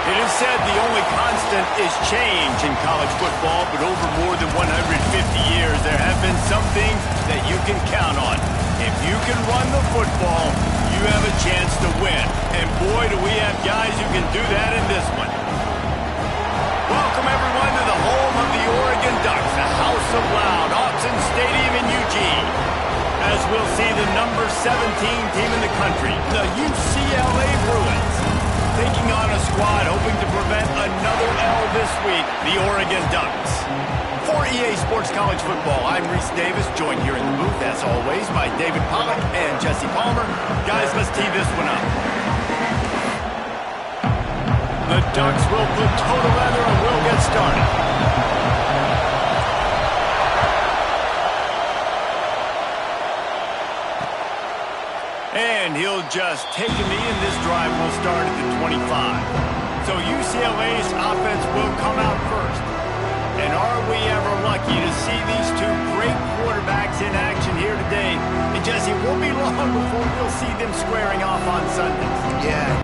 It is said the only constant is change in college football, but over more than 150 years, there have been some things that you can count on. If you can run the football, you have a chance to win. And boy, do we have guys who can do that in this one. Welcome, everyone, to the home of the Oregon Ducks, the House of Loud, Autzen Stadium in Eugene. As we'll see the number 17 team in the country, the UCLA Bruins, taking on a squad hoping to prevent another L this week, the Oregon Ducks. For EA Sports College Football, I'm Reese Davis, joined here in the booth, as always, by David Pollack and Jesse Palmer. Guys, let's tee this one up. The Ducks will put toe to leather and we'll get started. And he'll just take a knee, and this drive will start at the 25. So UCLA's offense will come out first. And are we ever lucky to see these two great quarterbacks in action here today? And Jesse, it won't be long before we'll see them squaring off on Sundays. Yeah.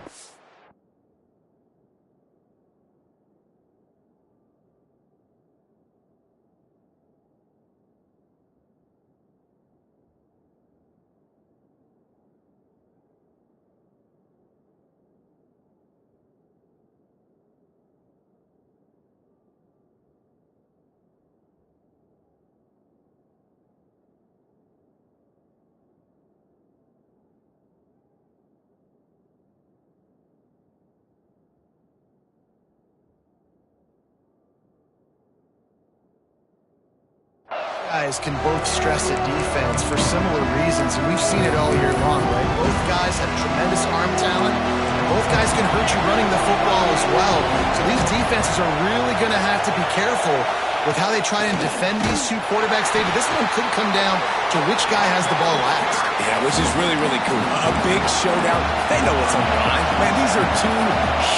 Guys can both stress a defense for similar reasons, and we've seen it all year long, right? Both guys have tremendous arm talent, and both guys can hurt you running the football as well. So these defenses are really going to have to be careful with how they try and defend these two quarterbacks. David, this one could come down to which guy has the ball last. Yeah, which is really, really cool. A big showdown. They know what's on the line. Man, these are two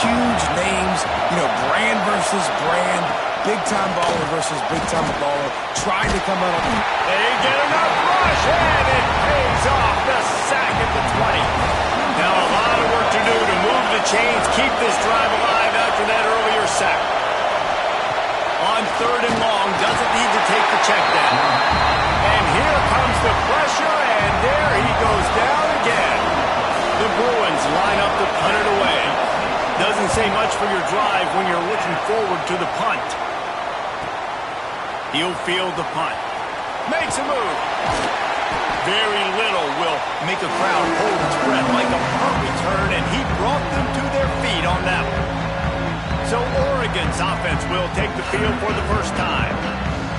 huge names, brand versus brand. Big-time baller versus big-time baller, trying to come out on. They get enough rush, and it pays off. The sack at the 20. Now a lot of work to do to move the chains, keep this drive alive after that earlier sack. On 3rd and long, doesn't need to take the check down. And here comes the pressure, and there he goes down again. The Bruins line up to punt it away. Doesn't say much for your drive when you're looking forward to the punt. He'll field the punt. Makes a move. Very little will make a crowd hold its breath like a punt return, and he brought them to their feet on that one. So Oregon's offense will take the field for the first time.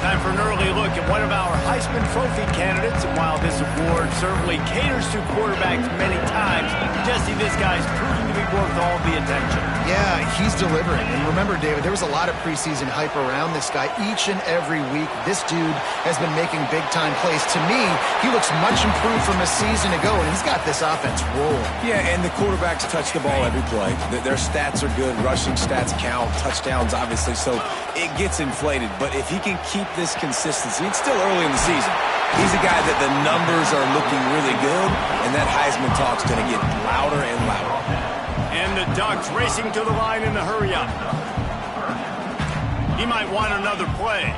Time for an early look at one of our Heisman Trophy candidates, and while this award certainly caters to quarterbacks many times, Jesse, this guy's proving to be worth all the attention. Yeah, he's delivering. And remember, David, there was a lot of preseason hype around this guy each and every week. This dude has been making big-time plays. To me, he looks much improved from a season ago, and he's got this offense rolling. Yeah, and the quarterbacks touch the ball every play. Their stats are good. Rushing stats count. Touchdowns, obviously, so it gets inflated. But if he can keep this consistency, it's still early in the season. He's a guy that the numbers are looking really good, and that Heisman talk's going to get louder and louder. And the Ducks racing to the line in the hurry-up. He might want another play.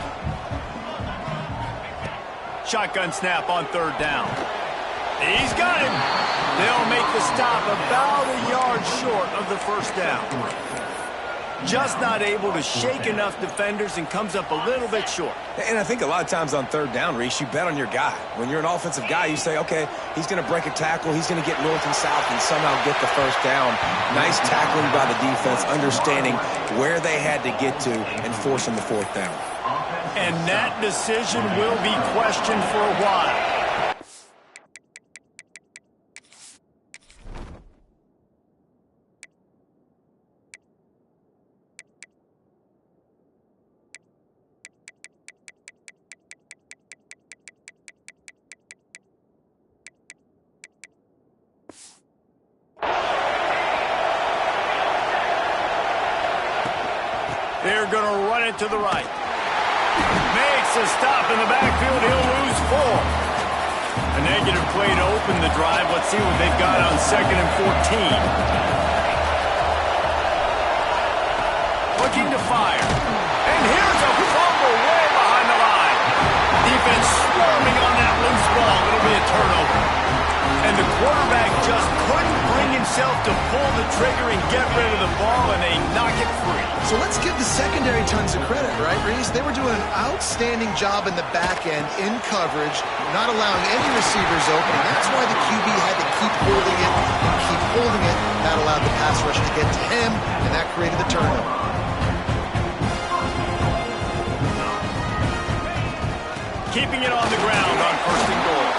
Shotgun snap on 3rd down. He's got him. They'll make the stop about a yard short of the first down. Just not able to shake enough defenders and comes up a little bit short. And I think a lot of times on 3rd down, Reese, you bet on your guy. When you're an offensive guy, you say, okay, he's going to break a tackle, he's going to get north and south and somehow get the first down. Nice tackling by the defense, understanding where they had to get to and forcing the 4th down. And that decision will be questioned for a while. They're going to run it to the right. Makes a stop in the backfield. He'll lose 4. A negative play to open the drive. Let's see what they've got on 2nd and 14. looking to fire. And here's a fumble way behind the line. Defense swarming on that loose ball. It'll be a turnover. And the quarterback just couldn't bring himself to pull the trigger and get rid of the ball, and they knock it free. So let's give the secondary tons of credit, right, Reese? They were doing an outstanding job in the back end, in coverage, not allowing any receivers open. And that's why the QB had to keep holding it and keep holding it. That allowed the pass rush to get to him, and that created the turnover. Keeping it on the ground on 1st and goal.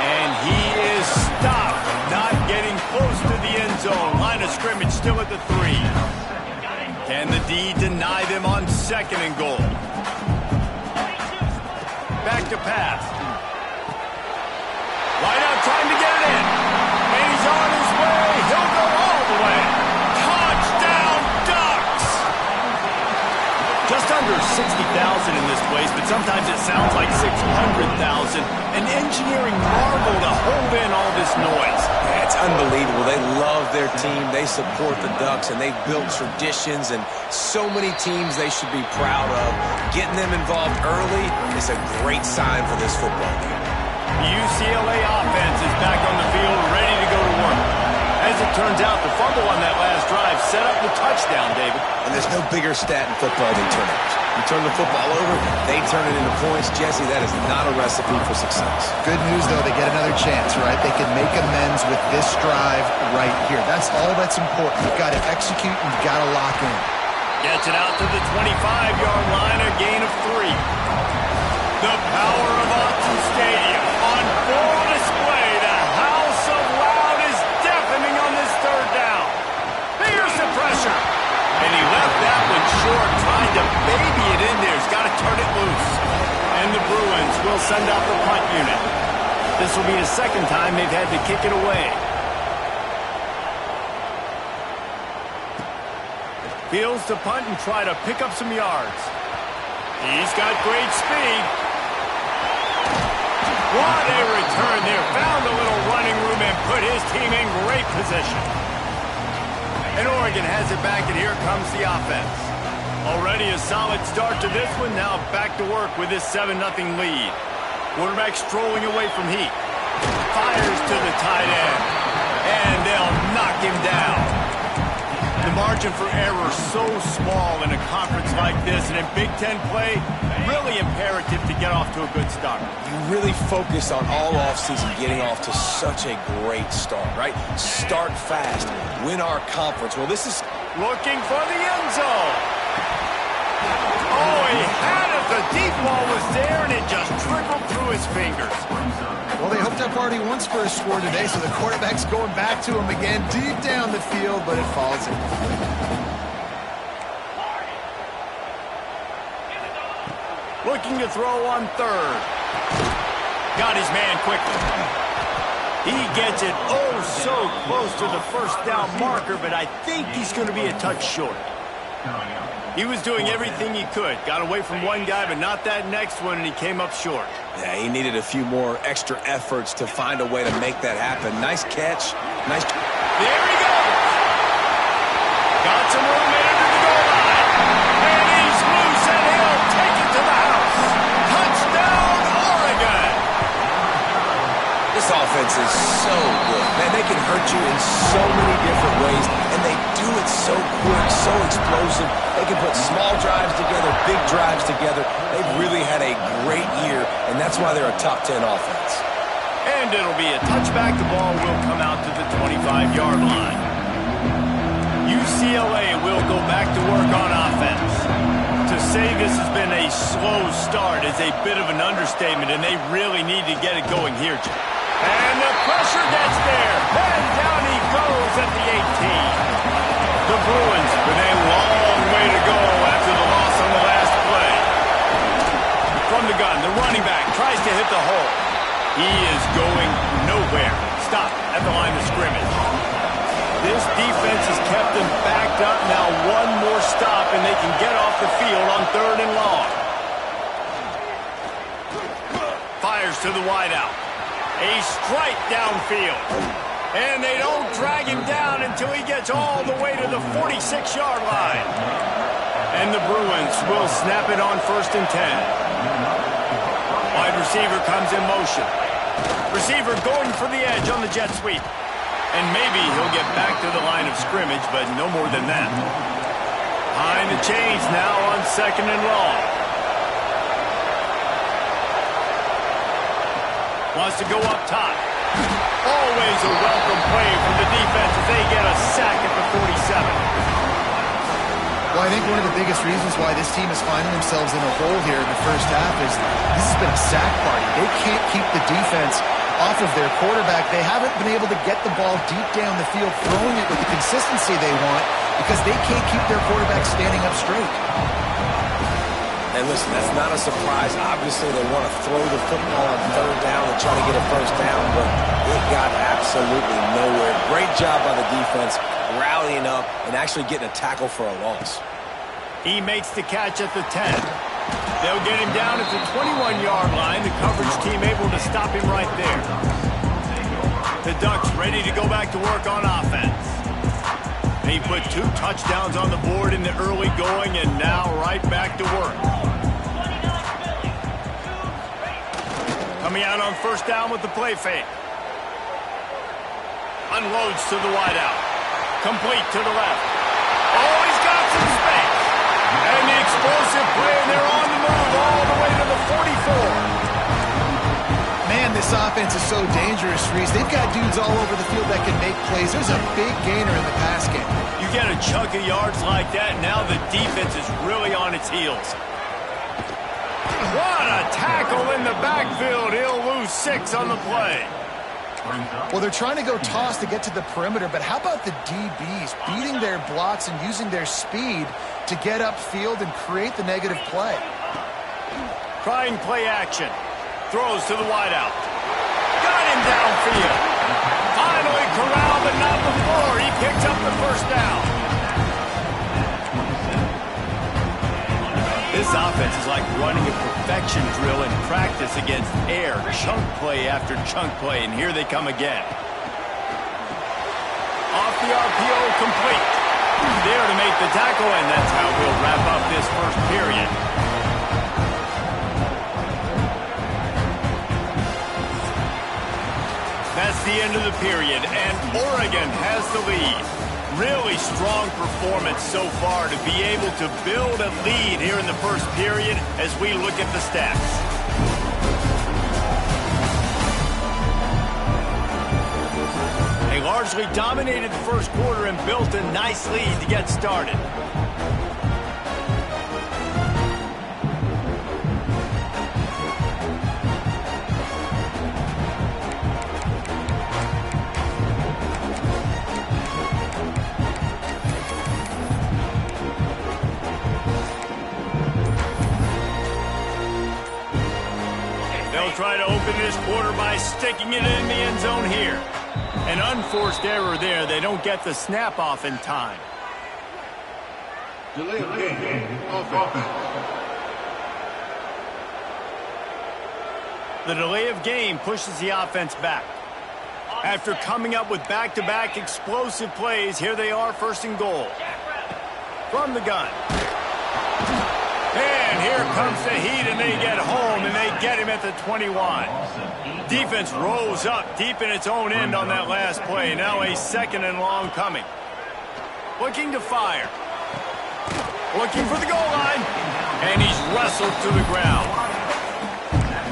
And he is stopped, not getting close to the end zone. Line of scrimmage still at the 3. Can the D deny them on 2nd and goal? Back to pass. Wide out, trying to get it in. And he's on his way. He'll go all the way. Touchdown, Ducks! Just under 60,000 in this place, but sometimes it sounds like 600,000. An engineering marvel to hold in all this noise. Yeah, it's unbelievable. They love their team. They support the Ducks, and they've built traditions and so many teams they should be proud of. Getting them involved early is a great sign for this football game. UCLA offense is back on the field, ready to go to work. As it turns out, the fumble on that last drive set up the touchdown, David. And there's no bigger stat in football than turnovers. You turn the football over, they turn it into points. Jesse, that is not a recipe for success. Good news, though, they get another chance, right? They can make amends with this drive right here. That's all that's important. You've got to execute, and you've got to lock in. Gets it out to the 25-yard line, a gain of 3. The power of Autzen Stadium on full display. The house of loud is deafening on this 3rd down. Here's the pressure. And he left that one short, trying to baby it in there. He's got to turn it loose. And the Bruins will send out the punt unit. This will be the 2nd time they've had to kick it away. Fields to punt and try to pick up some yards. He's got great speed. What a return there. Found a little running room and put his team in great position. And Oregon has it back, and here comes the offense. Already a solid start to this one. Now back to work with this 7-0 lead. Quarterback strolling away from heat. Fires to the tight end. And they'll knock him down. The margin for error so small in a conference like this, and in Big Ten play, really imperative to get off to a good start. You really focus on all offseason getting off to such a great start, right? Start fast, win our conference. Well, this is looking for the end zone. Oh, he had it. The deep ball was there, and it just trickled through his fingers. Well, they hoped up already once for a score today, so the quarterback's going back to him again deep down the field, but it falls in. Looking to throw on 3rd. Got his man quickly. He gets it oh so close to the 1st down marker, but I think he's going to be a touch short. He was doing everything he could. Got away from one guy, but not that next one, and he came up short. Yeah, he needed a few more extra efforts to find a way to make that happen. Nice catch. Nice. There he goes. Got some room into the goal line. And he's loose, and he'll take it to the house. Touchdown, Oregon. This offense is so good. Man, they can hurt you in so many different ways, and they do it so quick, so explosive. They can put small drives together, big drives together. They've really had a great year, and that's why they're a top 10 offense. And it'll be a touchback. The ball will come out to the 25-yard line. UCLA will go back to work on offense. To say this has been a slow start is a bit of an understatement, and they really need to get it going here, Jim. And the pressure gets there. And down he goes at the 18. The Bruins with a long way to go after the loss on the last play. From the gun, the running back tries to hit the hole. He is going nowhere. Stop at the line of scrimmage. This defense has kept them backed up. Now one more stop, and they can get off the field on 3rd and long. Fires to the wideout. A strike downfield. And they don't drag him down until he gets all the way to the 46-yard line. And the Bruins will snap it on 1st and 10. Wide receiver comes in motion. Receiver going for the edge on the jet sweep. And maybe he'll get back to the line of scrimmage, but no more than that. Behind the chains now on 2nd and long. Wants to go up top. Always a welcome play from the defense as they get a sack at the 47. Well, I think one of the biggest reasons why this team is finding themselves in a hole here in the first half is this has been a sack party. They can't keep the defense off of their quarterback. They haven't been able to get the ball deep down the field, throwing it with the consistency they want because they can't keep their quarterback standing up straight. And listen, that's not a surprise. Obviously, they want to throw the football on 3rd down and try to get a 1st down, but it got absolutely nowhere. Great job by the defense, rallying up and actually getting a tackle for a loss. He makes the catch at the 10. They'll get him down at the 21-yard line. The coverage team able to stop him right there. The Ducks ready to go back to work on offense. He put 2 touchdowns on the board in the early going and now right back to work. Coming out on 1st down with the play fake. Unloads to the wideout. Complete to the left. Oh, he's got some space. And the explosive play, and they're on the move all the way to the 44. Man, this offense is so dangerous, Reese. They've got dudes all over the field that can make plays. There's a big gainer in the pass game. You get a chunk of yards like that, now the defense is really on its heels. What a tackle in the backfield. He'll lose 6 on the play. Well, they're trying to go toss to get to the perimeter, but how about the DBs beating their blocks and using their speed to get upfield and create the negative play? Trying play action. Throws to the wideout. Got him downfield. Finally corralled, but not before. He picks up the 1st down. This offense is like running a perfection drill in practice against air. Chunk play after chunk play, and here they come again. Off the RPO, complete. There to make the tackle, and that's how we'll wrap up this 1st period. That's the end of the period, and Oregon has the lead. Really strong performance so far to be able to build a lead here in the 1st period as we look at the stats. They largely dominated the 1st quarter and built a nice lead to get started. Try to open this quarter by sticking it in the end zone here. An unforced error there. They don't get the snap off in time. Delay of game. Offense. The delay of game pushes the offense back. After coming up with back-to-back explosive plays, here they are 1st and goal. From the gun. And here comes the heat, and they get home, and they get him at the 21. Defense rose up deep in its own end on that last play. Now a 2nd and long coming. Looking to fire. Looking for the goal line. And he's wrestled to the ground.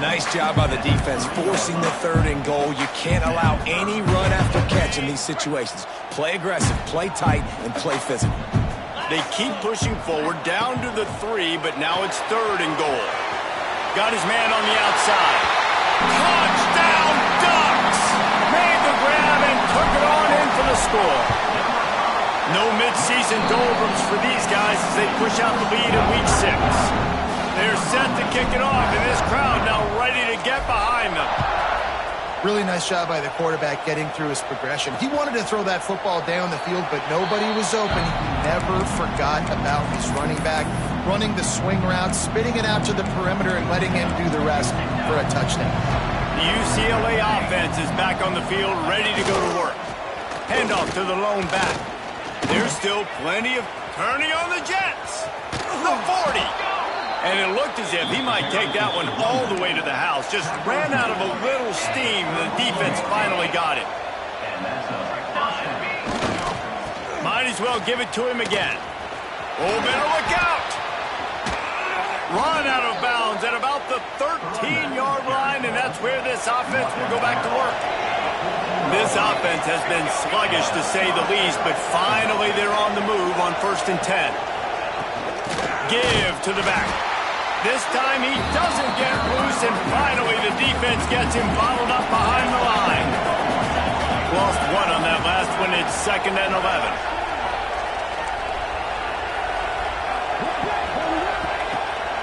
Nice job by the defense, forcing the 3rd and goal. You can't allow any run after catch in these situations. Play aggressive, play tight, and play physical. They keep pushing forward, down to the 3, but now it's 3rd and goal. Got his man on the outside. Touchdown, Ducks! Made the grab and took it on in for the score. No midseason doldrums for these guys as they push out the lead in Week 6. They're set to kick it off, and this crowd now ready to get behind them. Really nice job by the quarterback getting through his progression. He wanted to throw that football down the field, but nobody was open. He never forgot about his running back, running the swing route, spitting it out to the perimeter, and letting him do the rest for a touchdown. The UCLA offense is back on the field, ready to go to work. Handoff to the lone back. There's still plenty of turning on the Jets. the 40. And it looked as if he might take that one all the way to the house. Just ran out of a little steam. The defense finally got it. Might as well give it to him again. Oh, better look out. Run out of bounds at about the 13-yard line, and that's where this offense will go back to work. This offense has been sluggish, to say the least, but finally they're on the move on 1st and 10. Give to the back. This time he doesn't get loose, and finally the defense gets him bottled up behind the line. Lost one on that last one. It's 2nd and 11.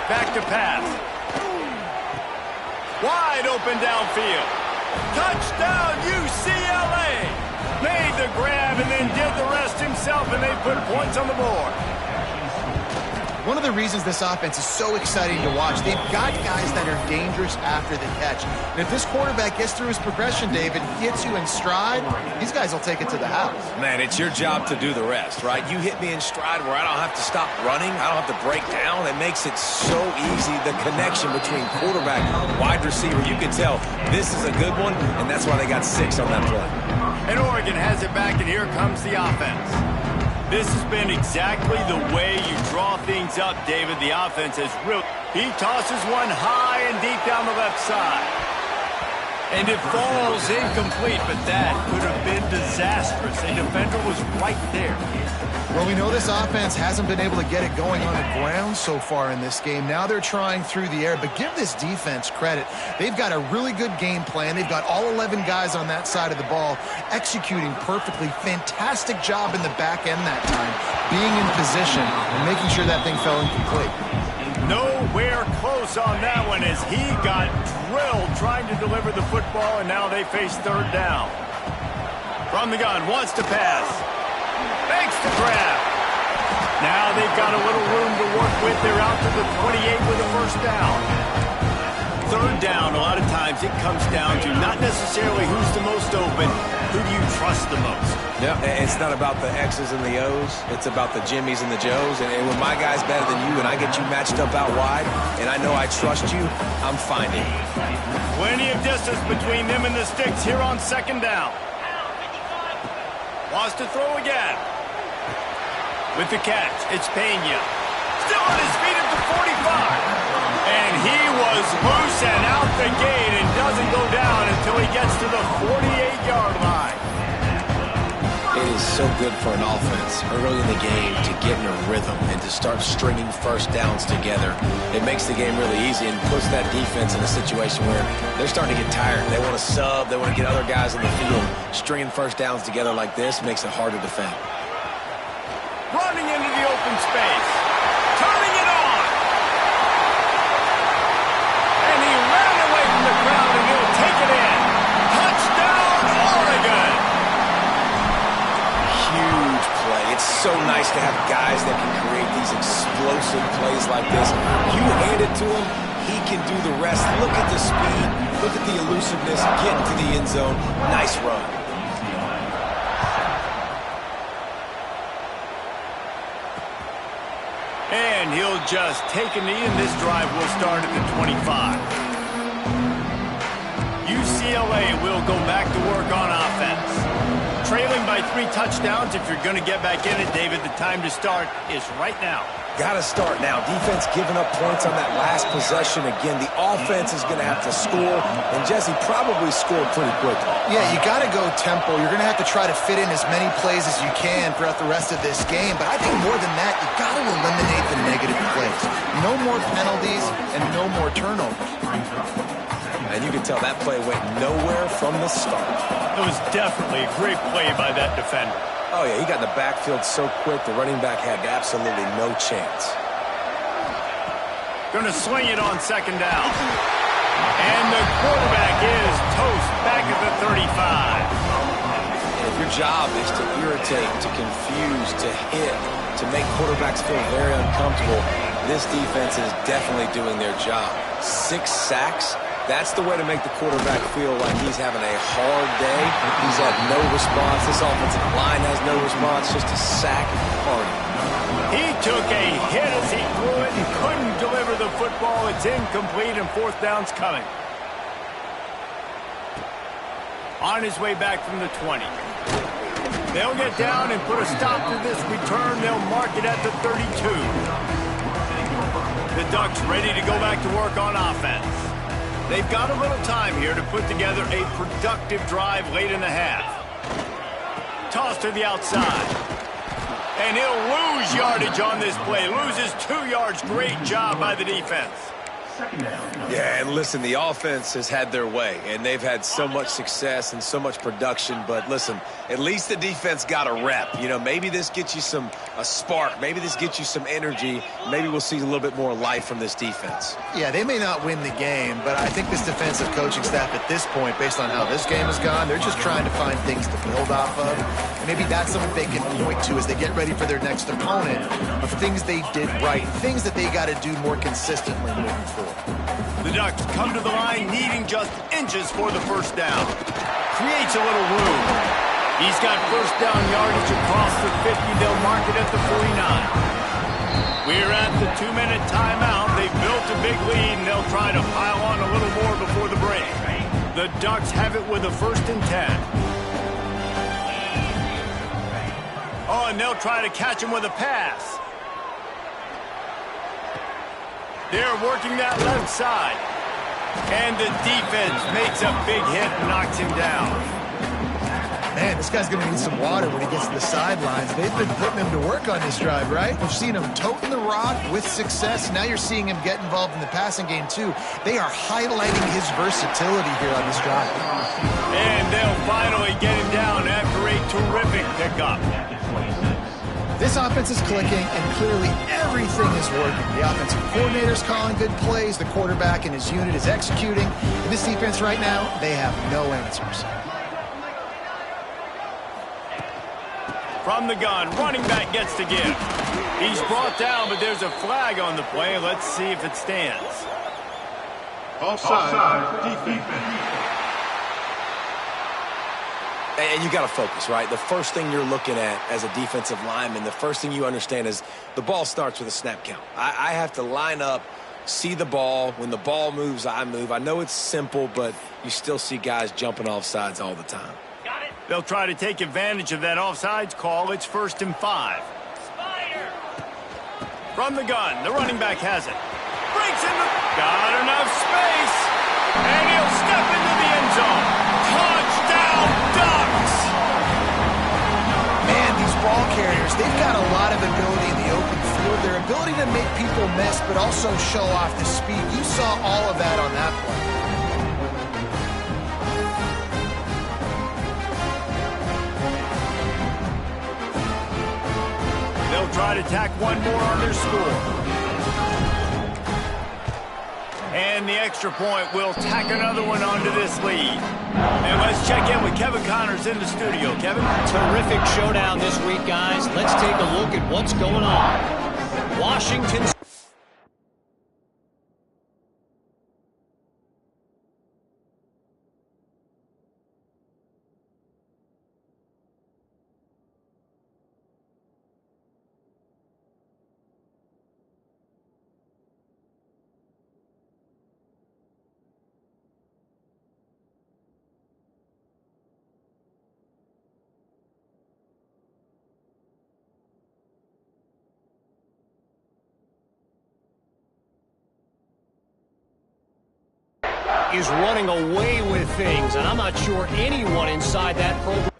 Back to pass. Wide open downfield. Touchdown, UCLA! Made the grab and then did the rest himself, and they put points on the board. One of the reasons this offense is so exciting to watch, they've got guys that are dangerous after the catch. And if this quarterback gets through his progression, David, hits you in stride, these guys will take it to the house. Man, it's your job to do the rest, right? You hit me in stride where I don't have to stop running. I don't have to break down. It makes it so easy. The connection between quarterback and wide receiver, you can tell this is a good one, and that's why they got 6 on that play. And Oregon has it back, and here comes the offense. This has been exactly the way you draw things up, David. The offense has really... He tosses one high and deep down the left side. And it falls incomplete, but that could have been disastrous. A defender was right there. Well, we know this offense hasn't been able to get it going on the ground so far in this game. Now they're trying through the air, but give this defense credit. They've got a really good game plan. They've got all 11 guys on that side of the ball executing perfectly. Fantastic job in the back end that time, being in position and making sure that thing fell incomplete. Nowhere close on that one as he got drilled trying to deliver the football, and now they face 3rd down. From the gun, wants to pass. Makes the grab. Now they've got a little room to work with. They're out to the 28 with a 1st down. 3rd down, a lot of times it comes down to not necessarily who's the most open, who do you trust the most? Yeah, it's not about the X's and the O's. It's about the Jimmies and the Joes. And when my guy's better than you and I get you matched up out wide and I know I trust you, I'm finding. Plenty of distance between them and the sticks here on 2nd down. Wants to throw again. With the catch, it's Pena. Still on his feet at the 45. And he was loose and out the gate and doesn't go down until he gets to the 48-yard line. It is so good for an offense early in the game to get in a rhythm and to start stringing 1st downs together. It makes the game really easy and puts that defense in a situation where they're starting to get tired. They want to sub. They want to get other guys in the field. Stringing 1st downs together like this makes it hard to defend. Running into the open space. Turning it on. And he ran away from the crowd, and he'll take it in. Touchdown, Oregon. Huge play. It's so nice to have guys that can create these explosive plays like this. You hand it to him, he can do the rest. Look at the speed. Look at the elusiveness. Get into the end zone. Nice run. And he'll just take a knee, and this drive will start at the 25. UCLA will go back to work on offense. Trailing by 3 touchdowns. If you're going to get back in it, David, the time to start is right now. Got to start now. Defense giving up points on that last possession. Again, the offense is going to have to score, and Jesse probably scored pretty quickly. Yeah, you got to go tempo. You're going to have to try to fit in as many plays as you can throughout the rest of this game, but I think more than that, you got to eliminate the negative plays. No more penalties and no more turnovers. And you can tell that play went nowhere from the start. It was definitely a great play by that defender. Oh, yeah, he got in the backfield so quick, the running back had absolutely no chance. Going to swing it on 2nd down. And the quarterback is toast back at the 35. And if your job is to irritate, to confuse, to hit, to make quarterbacks feel very uncomfortable, this defense is definitely doing their job. 6 sacks. That's the way to make the quarterback feel like he's having a hard day. He's had no response. This offensive line has no response, just a sack party. He took a hit as he threw it and couldn't deliver the football. It's incomplete and fourth down's coming. On his way back from the 20. They'll get down and put a stop to this return. They'll mark it at the 32. The Ducks ready to go back to work on offense. They've got a little time here to put together a productive drive late in the half. Toss to the outside. And he'll lose yardage on this play. Loses 2 yards. Great job by the defense. Yeah, and listen, the offense has had their way, and they've had so much success and so much production. But listen, at least the defense got a rep. You know, maybe this gets you a spark. Maybe this gets you some energy. Maybe we'll see a little bit more life from this defense. Yeah, they may not win the game, but I think this defensive coaching staff at this point, based on how this game has gone, they're just trying to find things to build off of. And maybe that's something they can point to as they get ready for their next opponent of things they did right, things that they got to do more consistently moving forward. The Ducks come to the line needing just inches for the first down. Creates a little room. He's got first down yardage across the 50. They'll mark it at the 49. We're at the 2-minute timeout. They've built a big lead, and they'll try to pile on a little more before the break. The Ducks have it with a 1st and 10. Oh, and they'll try to catch him with a pass. They're working that left side. And the defense makes a big hit and knocks him down. Man, this guy's going to need some water when he gets to the sidelines. They've been putting him to work on this drive, right? We've seen him toting the rock with success. Now you're seeing him get involved in the passing game, too. They are highlighting his versatility here on this drive. And they'll finally get him down after a terrific pickup. This offense is clicking, and clearly everything is working. The offensive coordinator's calling good plays. The quarterback and his unit is executing. And this defense right now, they have no answers. From the gun, running back gets to give. He's brought down, but there's a flag on the play. Let's see if it stands. Offside defense. And you got to focus, right? The first thing you're looking at as a defensive lineman, the first thing you understand is the ball starts with a snap count. I have to line up, see the ball. When the ball moves, I move. I know it's simple, but you still see guys jumping off sides all the time. Got it. They'll try to take advantage of that offsides call. It's 1st and 5. Spider. From the gun, the running back has it. Breaks in the... Got enough space. And he'll step into the end zone. Touchdown, Ducks! Man, these ball carriers, they've got a lot of ability in the open field. Their ability to make people miss, but also show off the speed. You saw all of that on that play. They'll try to tack one more on their score. And the extra point will tack another one onto this lead. And let's check in with Kevin Connors in the studio. Kevin? Terrific showdown this week, guys. Let's take a look at what's going on. Washington... is running away with things, and I'm not sure anyone inside that program...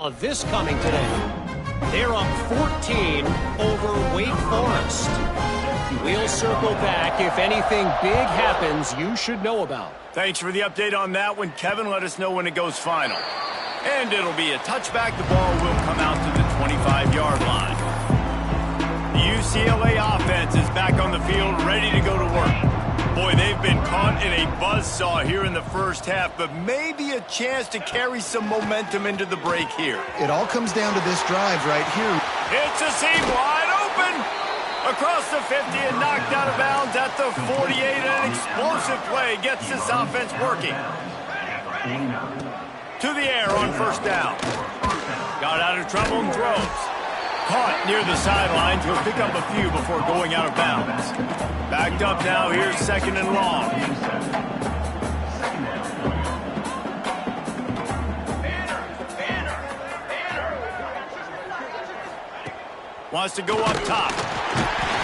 Of this coming today. They're up 14 over Wake Forest. We'll circle back. If anything big happens, you should know about. Thanks for the update on that one, Kevin. Let us know when it goes final. And it'll be a touchback. The ball will come out to the 25-yard line. The UCLA offense is back on the field, ready to go to work. Boy, they've been caught in a buzzsaw here in the first half, but maybe a chance to carry some momentum into the break here. It all comes down to this drive right here. It's a seam wide open. Across the 50 and knocked out of bounds at the 48. An explosive play gets this offense working. To the air on first down. Got out of trouble and throws. Caught near the sidelines. He'll pick up a few before going out of bounds. Backed up now. Here's second and long. Wants to go up top.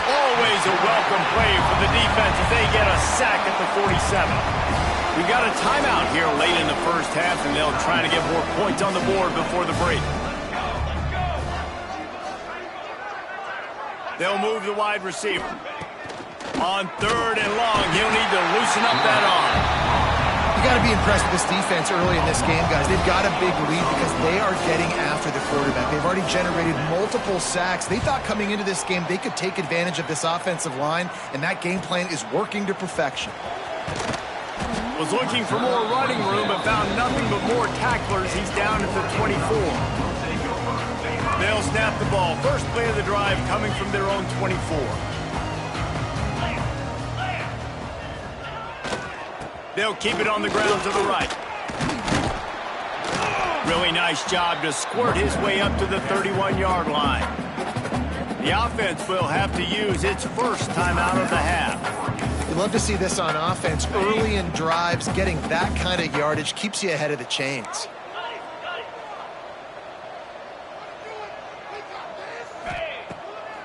Always a welcome play for the defense as they get a sack at the 47. We got a timeout here late in the first half, and they'll try to get more points on the board before the break. They'll move the wide receiver. On third and long, he'll need to loosen up that arm. You got to be impressed with this defense early in this game, guys. They've got a big lead because they are getting after the quarterback. They've already generated multiple sacks. They thought coming into this game they could take advantage of this offensive line, and that game plan is working to perfection. Was looking for more running room but found nothing but more tacklers. He's down at the 24. They'll snap the ball. First play of the drive coming from their own 24. They'll keep it on the ground to the right. Really nice job to squirt his way up to the 31-yard line. The offense will have to use its first timeout of the half. You love to see this on offense. Early in drives, getting that kind of yardage keeps you ahead of the chains.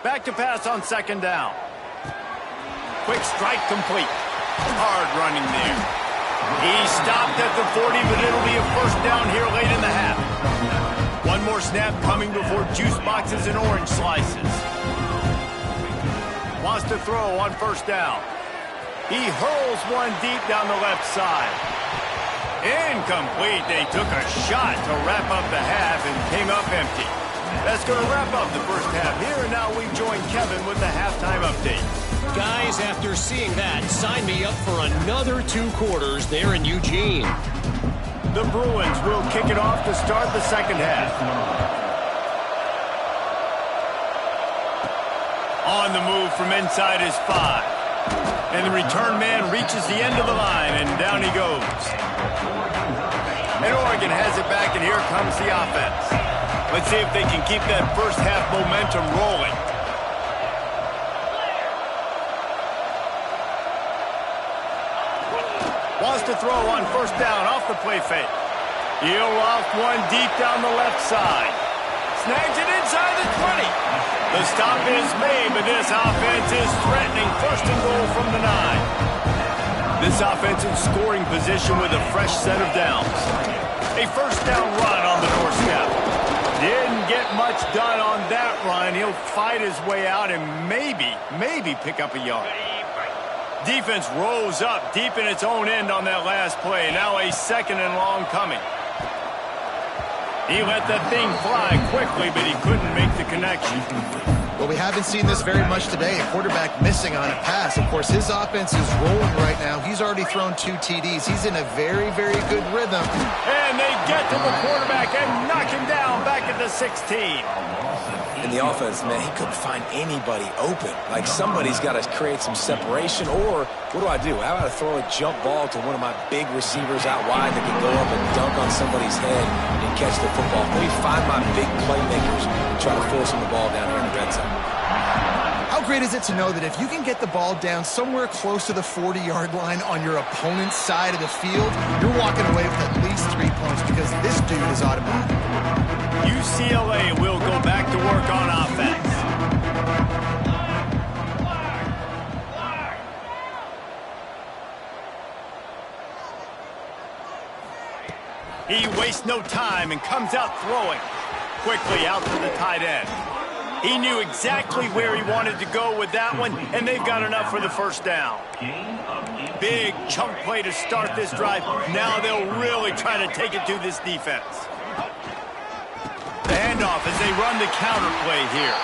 Back to pass on second down. Quick strike complete. Hard running there. He stopped at the 40, but it'll be a first down here late in the half. One more snap coming before juice boxes and orange slices. Wants to throw on first down. He hurls one deep down the left side. Incomplete. They took a shot to wrap up the half and came up empty. That's going to wrap up the first half here, and now we join Kevin with the halftime update. Guys, after seeing that, sign me up for another 2 quarters there in Eugene. The Bruins will kick it off to start the second half. On the move from inside his 5. And the return man reaches the end of the line, and down he goes. And Oregon has it back, and here comes the offense. Let's see if they can keep that first half momentum rolling. Wants to throw on first down off the play fake. He'll off one deep down the left side. Snags it inside the 20. The stop is made, but this offense is threatening. First and goal from the 9. This offense in scoring position with a fresh set of downs. A first down run on the doorstep. Didn't get much done on that run. He'll fight his way out and maybe pick up a yard. Defense rose up deep in its own end on that last play. Now a second and long coming. He let that thing fly quickly, but he couldn't make the connection. Well, we haven't seen this very much today. A quarterback missing on a pass. Of course, his offense is rolling right now. He's already thrown 2 TDs. He's in a very, very good rhythm. And they get to the quarterback and knock him down back at the 16. In the offense, man, he couldn't find anybody open. Like, somebody's got to create some separation, or what do? How about I throw a jump ball to one of my big receivers out wide that can go up and dunk on somebody's head and catch the football? Maybe find my big playmakers and try to force them the ball down here in the red zone. How great is it to know that if you can get the ball down somewhere close to the 40-yard line on your opponent's side of the field, you're walking away with at least 3 points because this dude is automatic. UCLA will go back to work on offense. He wastes no time and comes out throwing. Quickly out to the tight end. He knew exactly where he wanted to go with that one, and they've got enough for the first down. Big chunk play to start this drive. Now they'll really try to take it to this defense. The handoff as they run the counter play here.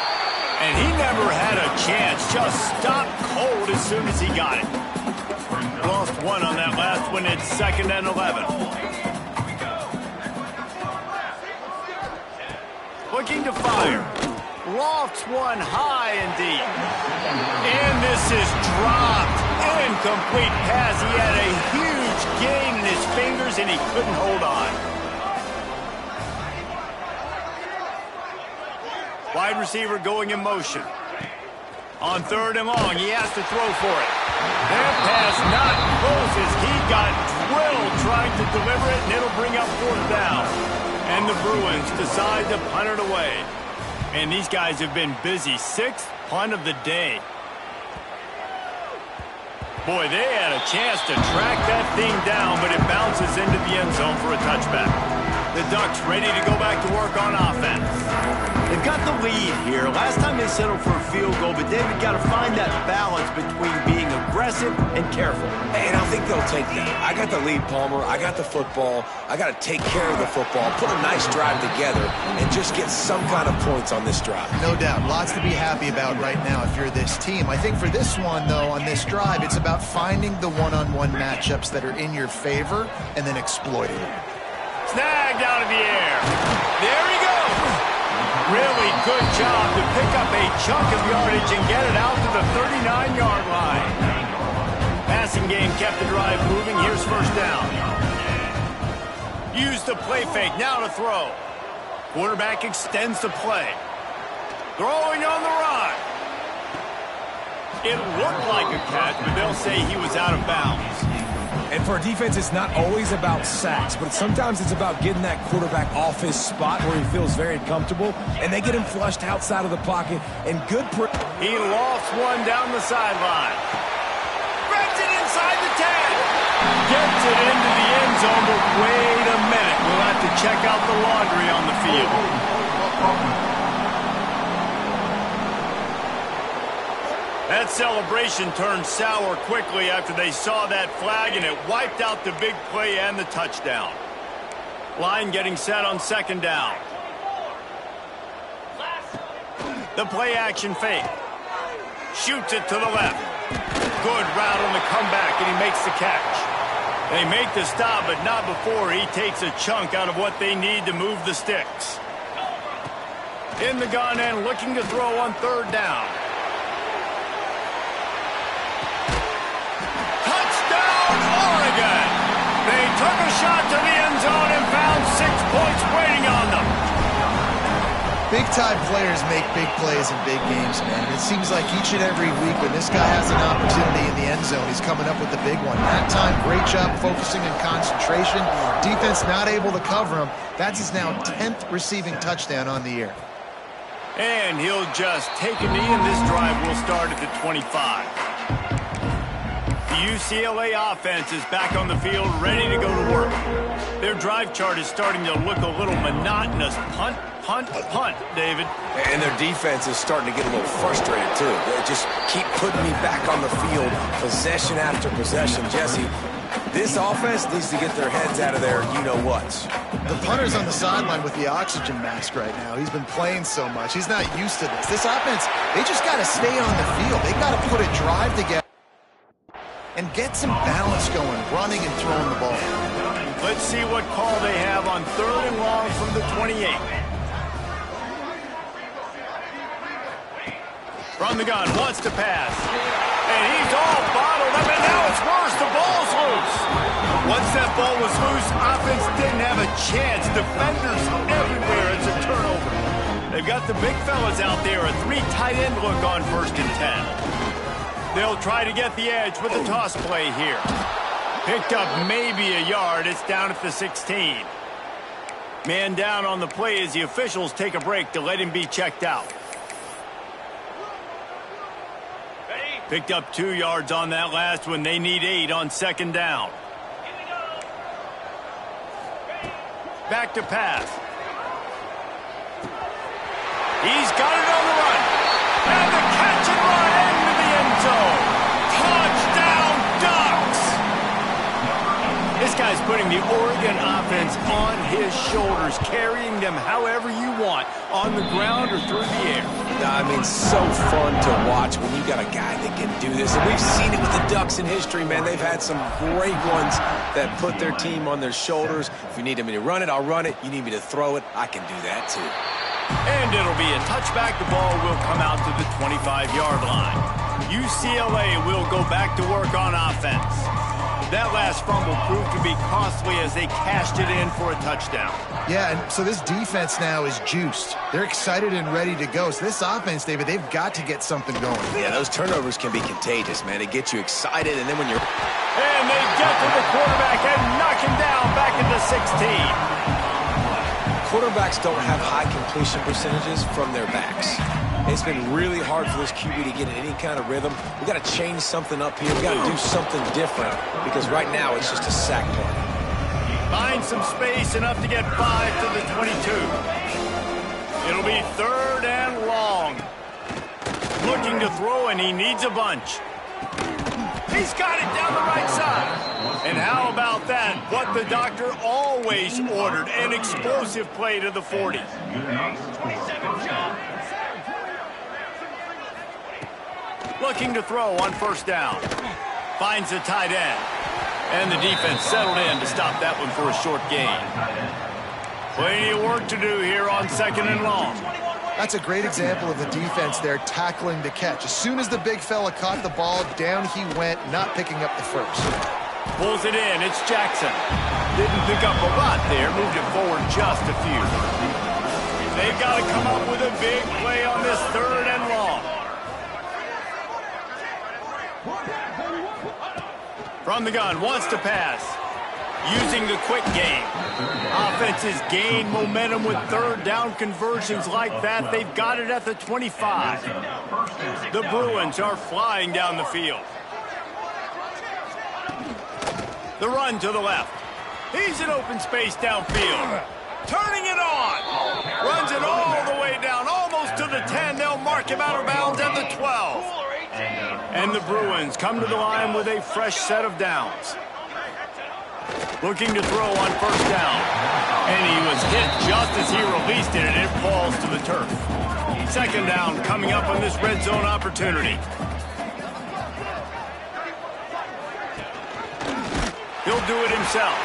And he never had a chance. Just stopped cold as soon as he got it. Lost one on that last one. It's 2nd and 11. Looking to fire. Lofts one high and deep. And this is dropped. Incomplete pass. He had a huge gain in his fingers and he couldn't hold on. Wide receiver going in motion. On 3rd and long, he has to throw for it. That pass not close as he got drilled trying to deliver it, and it'll bring up 4th down. And the Bruins decide to punt it away. And these guys have been busy. 6th punt of the day. Boy, they had a chance to track that thing down, but it bounces into the end zone for a touchback. The Ducks ready to go back to work on offense. They've got the lead here. Last time they settled for a field goal, but David got to find that balance between being aggressive and careful. And I think they'll take that. I got the lead, Palmer. I got the football. I got to take care of the football, put a nice drive together, and just get some kind of points on this drive. No doubt. Lots to be happy about right now if you're this team. I think for this one, though, on this drive, it's about finding the one-on-one matchups that are in your favor and then exploiting it. Snagged out of the air. There he goes. Really good job to pick up a chunk of yardage and get it out to the 39-yard line. Passing game kept the drive moving. Here's 1st down. Use the play fake. Now to throw. Quarterback extends the play. Throwing on the run. It looked like a catch, but they'll say he was out of bounds. And for a defense, it's not always about sacks, but sometimes it's about getting that quarterback off his spot where he feels very comfortable, and they get him flushed outside of the pocket, and he lofts one down the sideline. Grabs it inside the 10. Gets it into the end zone, but wait a minute. We'll have to check out the laundry on the field. That celebration turned sour quickly after they saw that flag, and it wiped out the big play and the touchdown. Line getting set on 2nd down. The play action fake. Shoots it to the left. Good route on the comeback, and he makes the catch. They make the stop, but not before he takes a chunk out of what they need to move the sticks. In the gun and looking to throw on 3rd down. Oregon. They took a shot to the end zone and found 6 points waiting on them. Big-time players make big plays in big games, man. It seems like each and every week when this guy has an opportunity in the end zone, he's coming up with the big one. That time, great job focusing and concentration. Defense not able to cover him. That's his now 10th receiving touchdown on the year. And he'll just take a knee, and this drive will start at the 25. The UCLA offense is back on the field, ready to go to work. Their drive chart is starting to look a little monotonous. Punt, punt, punt, David. And their defense is starting to get a little frustrated, too. They just keep putting me back on the field, possession after possession. Jesse, this offense needs to get their heads out of their you-know-whats. The punter's on the sideline with the oxygen mask right now. He's been playing so much. He's not used to this. This offense, they just got to stay on the field. They got to put a drive together and get some balance going, running and throwing the ball. Let's see what call they have on 3rd and long from the 28. From the gun, wants to pass. And he's all bottled up, and now it's worse. The ball's loose. Once that ball was loose, offense didn't have a chance. Defenders everywhere. It's a turnover. They've got the big fellas out there. A 3 tight end look on 1st and 10. They'll try to get the edge with a toss play here. Picked up maybe a yard. It's down at the 16. Man down on the play as the officials take a break to let him be checked out. Picked up 2 yards on that last one. They need 8 on 2nd down. back to pass. He's got it on the run. And the catch and run into the end zone. Touchdown, Ducks! This guy's putting the Oregon offense on his shoulders, carrying them however you want, on the ground or through the air. I mean, so fun to watch when you got a guy that can do this. And we've seen it with the Ducks in history, man. They've had some great ones that put their team on their shoulders. If you need me to run it, I'll run it. You need me to throw it, I can do that too. And it'll be a touchback. The ball will come out to the 25-yard line. UCLA will go back to work on offense. That last fumble proved to be costly as they cashed it in for a touchdown. Yeah, and so this defense now is juiced. They're excited and ready to go. So this offense, David, they've got to get something going. Yeah, those turnovers can be contagious, man. It gets you excited, and then when you're... And they get to the quarterback and knock him down back into 16. Quarterbacks don't have high completion percentages from their backs. It's been really hard for this QB to get in any kind of rhythm. We've got to change something up here. We've got to do something different because right now it's just a sack play. Find some space, enough to get 5 to the 22. It'll be 3rd and long. Looking to throw, and he needs a bunch. He's got it down the right side. And how about that? What the doctor always ordered, an explosive play to the 40. Looking to throw on 1st down. Finds the tight end. And the defense settled in to stop that one for a short gain. Plenty of work to do here on 2nd and long. That's a great example of the defense there tackling the catch. As soon as the big fella caught the ball, down he went, not picking up the first. Pulls it in. It's Jackson. Didn't pick up a lot there. Moved it forward just a few. They've got to come up with a big play on this 3rd and long. From the gun, wants to pass. Using the quick game. Offenses gain momentum with 3rd down conversions like that. They've got it at the 25. The Bruins are flying down the field. The run to the left. He's in open space downfield. Turning it on. Runs it all the way down, almost to the 10. They'll mark him out of bounds at the 12. And the Bruins come to the line with a fresh set of downs. Looking to throw on 1st down. And he was hit just as he released it, and it falls to the turf. 2nd down coming up on this red zone opportunity. He'll do it himself.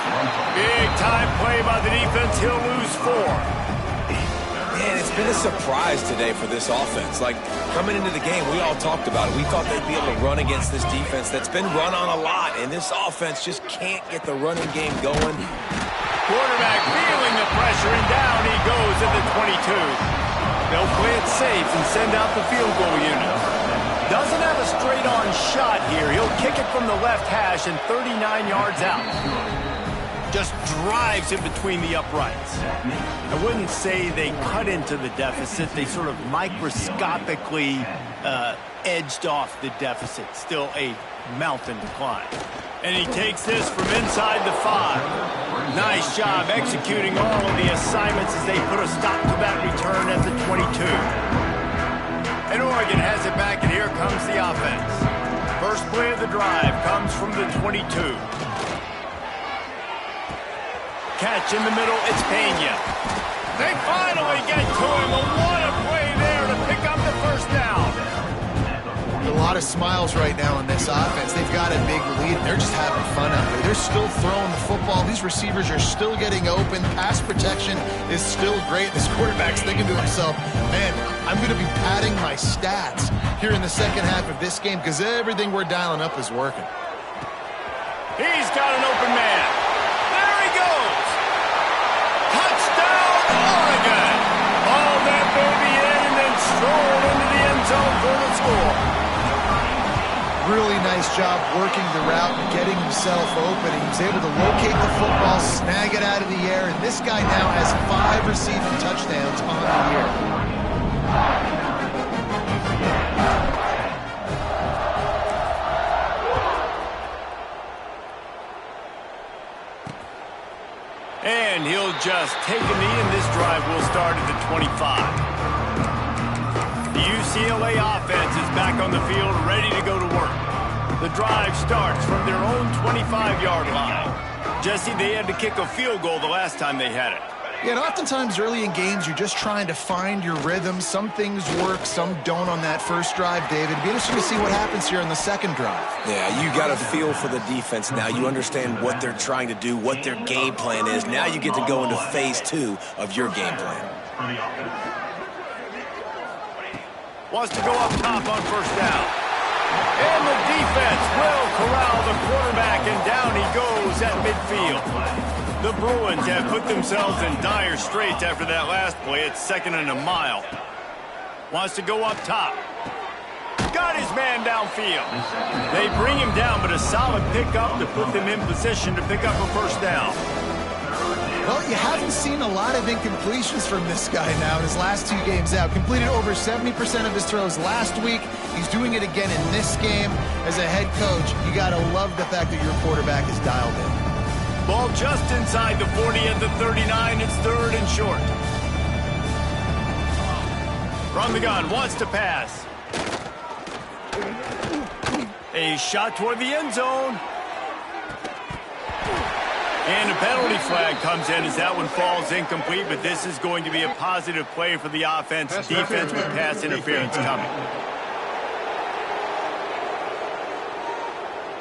Big time play by the defense. He'll lose 4. Man, it's been a surprise today for this offense. Like, coming into the game, we all talked about it. We thought they'd be able to run against this defense that's been run on a lot, and this offense just can't get the running game going. Quarterback feeling the pressure, and down he goes at the 22. They'll play it safe and send out the field goal unit. Doesn't have a straight-on shot here. He'll kick it from the left hash and 39 yards out. Just drives it between the uprights. I wouldn't say they cut into the deficit. They sort of microscopically edged off the deficit. Still a mountain to climb. And he takes this from inside the 5. Nice job executing all of the assignments as they put a stop to that return at the 22. And Oregon has it back, and here comes the offense. First play of the drive comes from the 22. Catch in the middle, it's Pena. They finally get to him. What a play there to pick up the 1st down. A lot of smiles right now on this offense. They've got a big lead. They're just having fun out there. They're still throwing the football. These receivers are still getting open. Pass protection is still great. This quarterback's thinking to himself, man, I'm going to be padding my stats here in the 2nd half of this game because everything we're dialing up is working. He's got an open man. There he goes. Touchdown, Oregon. All that baby in and then strolled into the end zone for the score. Really nice job working the route and getting himself open. He was able to locate the football, snag it out of the air, and this guy now has 5 receiving touchdowns on the year. And he'll just take a knee, and this drive will start at the 25. The UCLA offense is back on the field, ready to go to work. The drive starts from their own 25-yard line. Jesse, they had to kick a field goal the last time they had it. Yeah, and oftentimes early in games, you're just trying to find your rhythm. Some things work, some don't on that first drive, David. It'd be interesting to see what happens here on the second drive. Yeah, you got a feel for the defense now. You understand what they're trying to do, what their game plan is. Now you get to go into phase 2 of your game plan. Wants to go up top on first down. And the defense will corral the quarterback, and down he goes at midfield. The Bruins have put themselves in dire straits after that last play. It's 2nd and a mile. Wants to go up top. Got his man downfield. They bring him down, but a solid pickup to put them in position to pick up a first down. Well, you haven't seen a lot of incompletions from this guy now in his last 2 games out. Completed over 70% of his throws last week. He's doing it again in this game. As a head coach, you got to love the fact that your quarterback is dialed in. Ball just inside the 40 at the 39. It's 3rd and short. From the gun, wants to pass. A shot toward the end zone. And a penalty flag comes in as that one falls incomplete, but this is going to be a positive play for the offense. Defense with pass interference coming.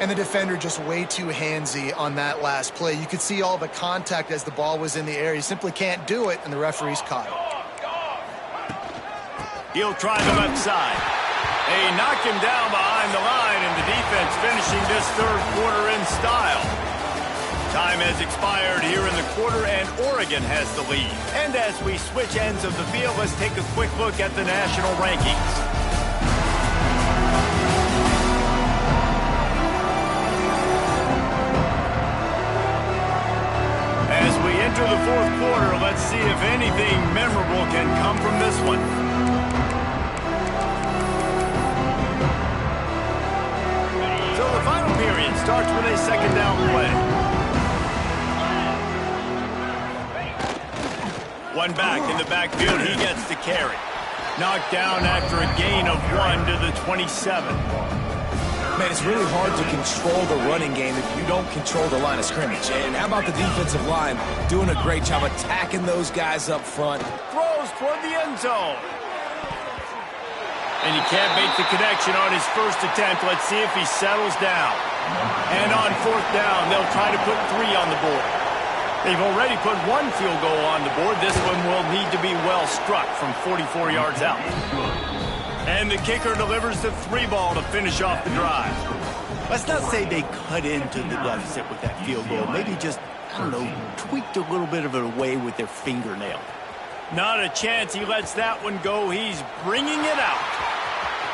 And the defender just way too handsy on that last play. You could see all the contact as the ball was in the air. He simply can't do it, and the referee's caught it. He'll try the left side. They knock him down behind the line, and the defense finishing this 3rd quarter in style. Time has expired here in the quarter, and Oregon has the lead. And as we switch ends of the field, let's take a quick look at the national rankings. As we enter the 4th quarter, let's see if anything memorable can come from this one. So the final period starts with a 2nd down play. One back in the backfield, he gets to carry. Knocked down after a gain of 1 to the 27. Man, it's really hard to control the running game if you don't control the line of scrimmage. And how about the defensive line doing a great job attacking those guys up front? Throws toward the end zone. And he can't make the connection on his first attempt. Let's see if he settles down. And on 4th down, they'll try to put 3 on the board. They've already put 1 field goal on the board. This one will need to be well struck from 44 yards out. And the kicker delivers the 3 ball to finish off the drive. Let's not say they cut into the deficit with that field goal. Maybe just, I don't know, tweaked a little bit of it away with their fingernail. Not a chance he lets that one go. He's bringing it out.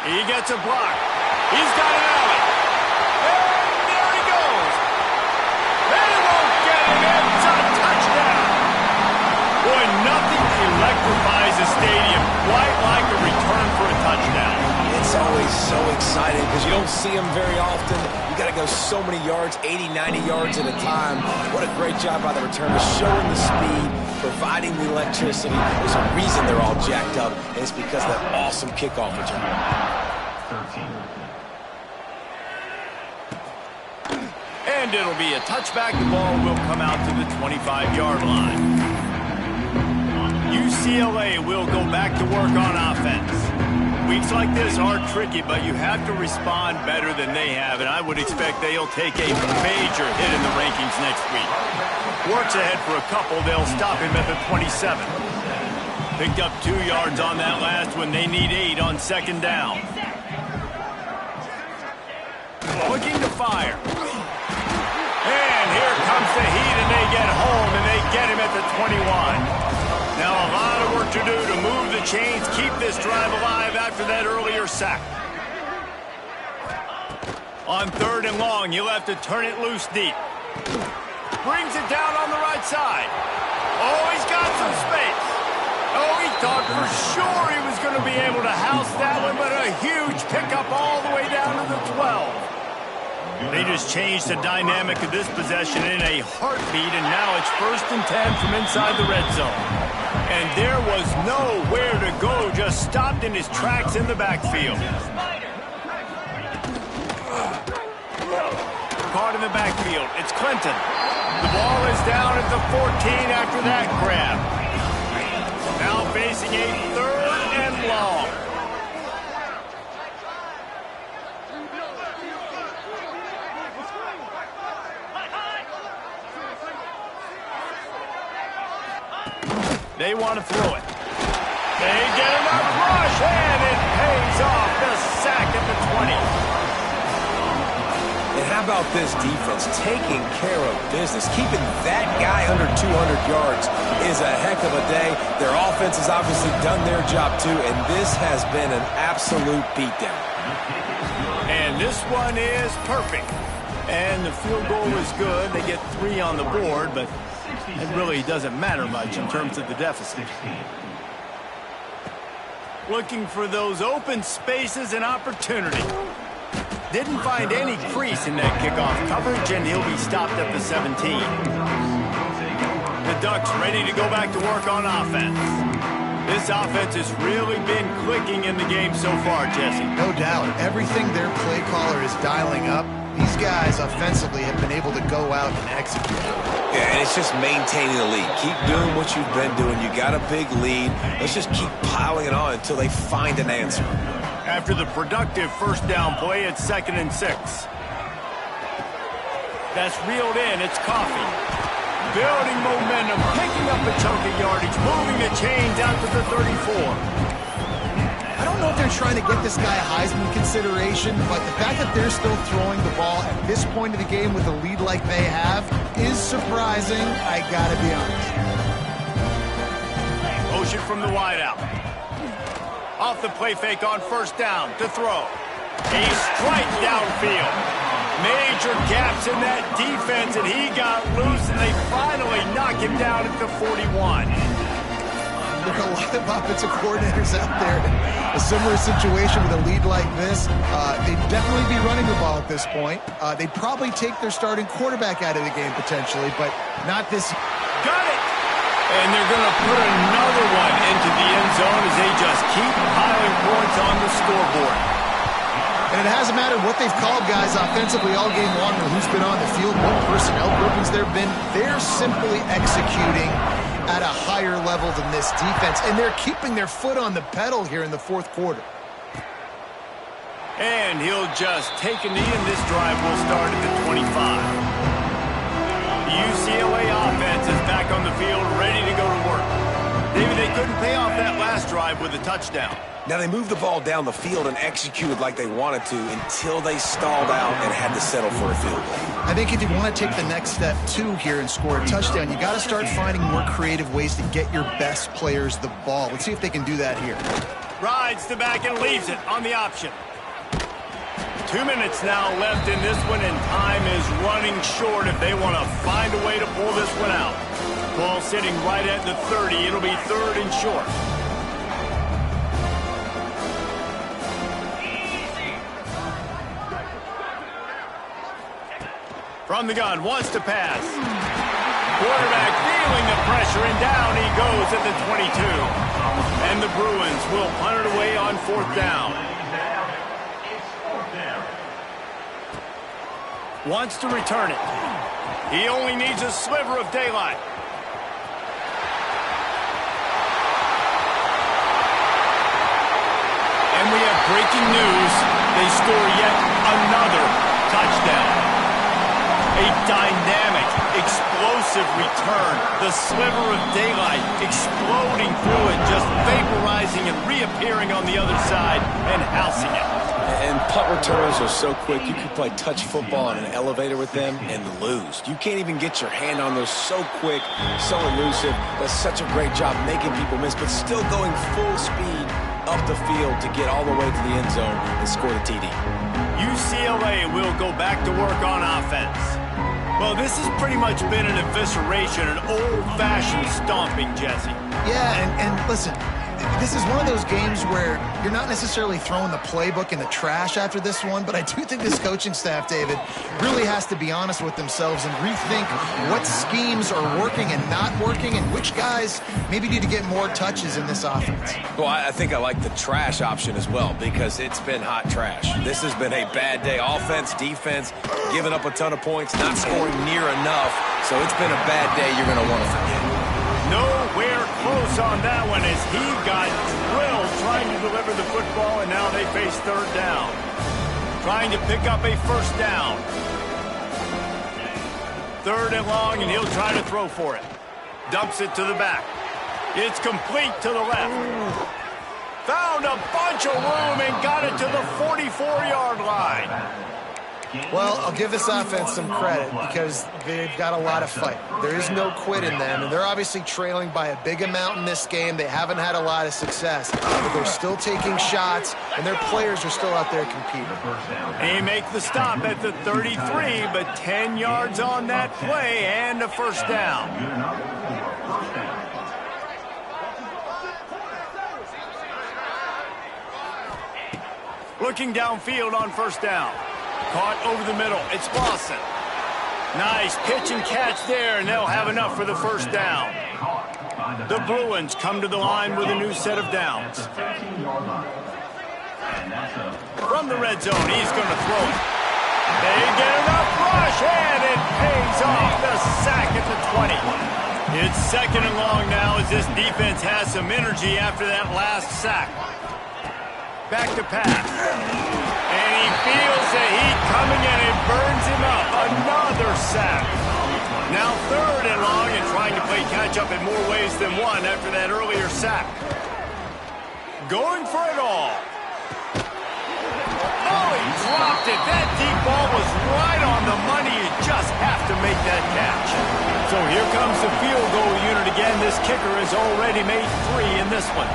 He gets a block. He's got an alley. And there he goes. They won't get him. It's a touchdown. Boy, nothing electrifies a stadium quite like a return for a touchdown. It's always so exciting because you don't see them very often. You got to go so many yards, 80, 90 yards at a time. What a great job by the returners, showing the speed, providing the electricity. There's a reason they're all jacked up, and it's because of that awesome kickoff return. 13. And it'll be a touchback. The ball will come out to the 25-yard line. UCLA will go back to work on offense. Weeks like this are tricky, but you have to respond better than they have, and I would expect they'll take a major hit in the rankings next week. Works ahead for a couple. They'll stop him at the 27. Picked up 2 yards on that last one. They need 8 on 2nd down. Looking to fire. And here comes the heat, and they get home, and they get him at the 21. Now a lot of work to do to move the chains, keep this drive alive after that earlier sack. On 3rd and long, you'll have to turn it loose deep. Brings it down on the right side. Oh, he's got some space. Oh, he thought for sure he was going to be able to house that one, but a huge pickup all the way down to the 12. They just changed the dynamic of this possession in a heartbeat, and now it's 1st and 10 from inside the red zone. And there was nowhere to go, just stopped in his tracks in the backfield. Caught in the backfield. It's Clinton. The ball is down at the 14 after that grab. Now facing a 3rd and long. They want to throw it. They get enough rush, and it pays off. The sack at the 20. And how about this defense taking care of business? Keeping that guy under 200 yards is a heck of a day. Their offense has obviously done their job too, and this has been an absolute beatdown. And this one is perfect. And the field goal is good. They get 3 on the board, but it really doesn't matter much in terms of the deficit. Looking for those open spaces and opportunity. Didn't find any crease in that kickoff coverage, and he'll be stopped at the 17. The Ducks ready to go back to work on offense. This offense has really been clicking in the game so far, Jesse. No doubt. Everything their play caller is dialing up, these guys offensively have been able to go out and execute. Yeah, and it's just maintaining the lead. Keep doing what you've been doing. You got a big lead. Let's just keep piling it on until they find an answer. After the productive 1st down play, it's 2nd and 6. That's reeled in. It's Coffee. Building momentum, picking up a chunk of yardage, moving the chains out to the 34. I don't know if they're trying to get this guy Heisman consideration, but the fact that they're still throwing the ball at this point of the game with a lead like they have is surprising, I gotta be honest. Motion from the wideout. Off the play fake on 1st down to throw. A strike downfield. Major gaps in that defense, and he got loose, and they finally knock him down at the 41. There are a lot of offensive coordinators out there in a similar situation with a lead like this. They'd definitely be running the ball at this point. They'd probably take their starting quarterback out of the game potentially, but not this. Got it! And they're going to put another one into the end zone as they just keep piling points on the scoreboard. And it hasn't mattered what they've called guys offensively all game long or who's been on the field, what personnel groupings there have been. They're simply executing at a higher level than this defense, and they're keeping their foot on the pedal here in the 4th quarter. And he'll just take a knee, and this drive will start at the 25. The UCLA offense is back on the field, ready to go to work. Maybe they couldn't pay off that last drive with a touchdown. Now, they moved the ball down the field and executed like they wanted to until they stalled out and had to settle for a field goal. I think if you want to take the next step, too, here and score a touchdown, you got to start finding more creative ways to get your best players the ball. Let's see if they can do that here. Rides the back and leaves it on the option. 2 minutes now left in this one, and time is running short if they want to find a way to pull this one out. Ball sitting right at the 30. It'll be 3rd and short. From the gun, wants to pass. Quarterback feeling the pressure, and down he goes at the 22. And the Bruins will punt it away on 4th down. Wants to return it. He only needs a sliver of daylight. And we have breaking news. They score yet another touchdown. A dynamic, explosive return. The sliver of daylight exploding through it, just vaporizing and reappearing on the other side and housing it. And punt returners are so quick. You can play touch football on an elevator with them and lose. You can't even get your hand on those. So quick, so elusive. Does such a great job making people miss, but still going full speed up the field to get all the way to the end zone and score the TD. UCLA will go back to work on offense. Well, this has pretty much been an evisceration, an old-fashioned stomping, Jesse. Yeah, and listen, This is one of those games where you're not necessarily throwing the playbook in the trash after this one, but I do think this coaching staff, David, really has to be honest with themselves and rethink what schemes are working and not working and which guys maybe need to get more touches in this offense. Well, I think I like the trash option as well because it's been hot trash. This has been a bad day. Offense, defense, giving up a ton of points, not scoring near enough. So it's been a bad day you're going to want to forget. Nowhere close on that one as he got drilled trying to deliver the football, and now they face third down. Trying to pick up a first down. Third and long, and he'll try to throw for it. Dumps it to the back. It's complete to the left. Found a bunch of room and got it to the 44-yard line. Well, I'll give this offense some credit because they've got a lot of fight. There is no quit in them, and they're obviously trailing by a big amount in this game. They haven't had a lot of success, but they're still taking shots, and their players are still out there competing. They make the stop at the 33, but 10 yards on that play and a first down. Looking downfield on first down. Caught over the middle. It's Lawson. Nice pitch and catch there, and they'll have enough for the first down. The Bruins come to the line with a new set of downs. From the red zone, he's going to throw it. They get enough rush, and it pays off the sack at the 20. It's second and long now as this defense has some energy after that last sack. Back to pass. And he feels the heat coming and it burns him up. Another sack. Now third and long and trying to play catch-up in more ways than one after that earlier sack. Going for it all. Oh, he dropped it. That deep ball was right on the money. You just have to make that catch. So here comes the field goal unit again. This kicker has already made 3 in this one.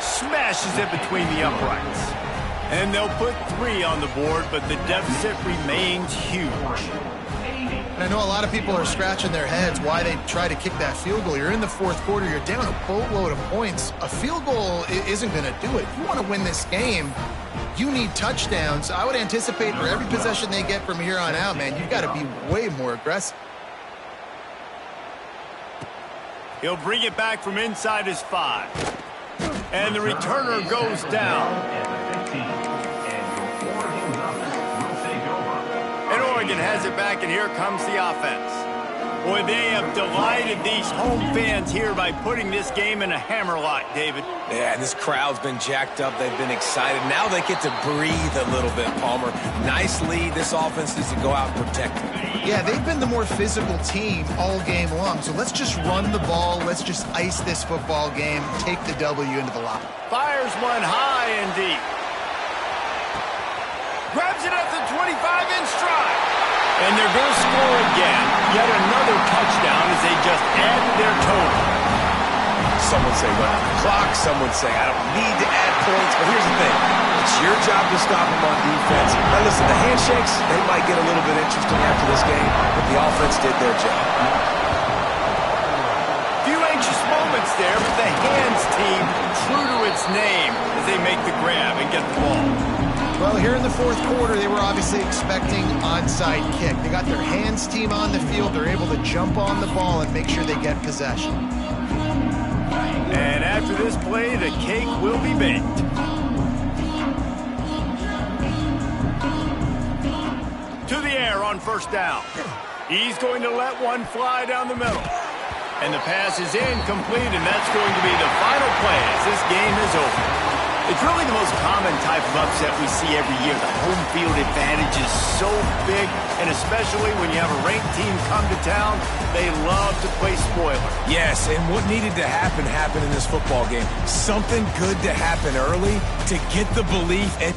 Smashes it between the uprights. And they'll put 3 on the board, but the deficit remains huge. And I know a lot of people are scratching their heads why they try to kick that field goal. You're in the fourth quarter. You're down a boatload of points. A field goal isn't going to do it. If you want to win this game, you need touchdowns. I would anticipate for every possession they get from here on out, man, you've got to be way more aggressive. He'll bring it back from inside his 5. And the returner goes down. And Oregon has it back, and here comes the offense. Boy, they have delighted these home fans here by putting this game in a hammerlock, David. Yeah, this crowd's been jacked up. They've been excited. Now they get to breathe a little bit, Palmer. Nice lead. This offense needs to go out and protect it. Yeah, they've been the more physical team all game long. So let's just run the ball. Let's just ice this football game. Take the W into the locker. Fires one high and deep. Grabs it at the 25 in stride. And they're going to score again. Yet another touchdown as they just added their total. Some would say run out the clock. Some would say I don't need to add points. But here's the thing. It's your job to stop them on defense. Now listen, the handshakes, they might get a little bit interesting after this game, but the offense did their job. Few anxious moments there, but the hands team true to its name as they make the grab and get the ball. Well, here in the fourth quarter, they were obviously expecting onside kick. They got their hands team on the field. They're able to jump on the ball and make sure they get possession. And after this play, the cake will be baked. To the air on first down. He's going to let one fly down the middle. And the pass is incomplete, and that's going to be the final play as this game is over. It's really the most common type of upset we see every year. The home field advantage is so big, and especially when you have a ranked team come to town, they love to play spoiler. Yes, and what needed to happen happened in this football game. Something good to happen early to get the belief and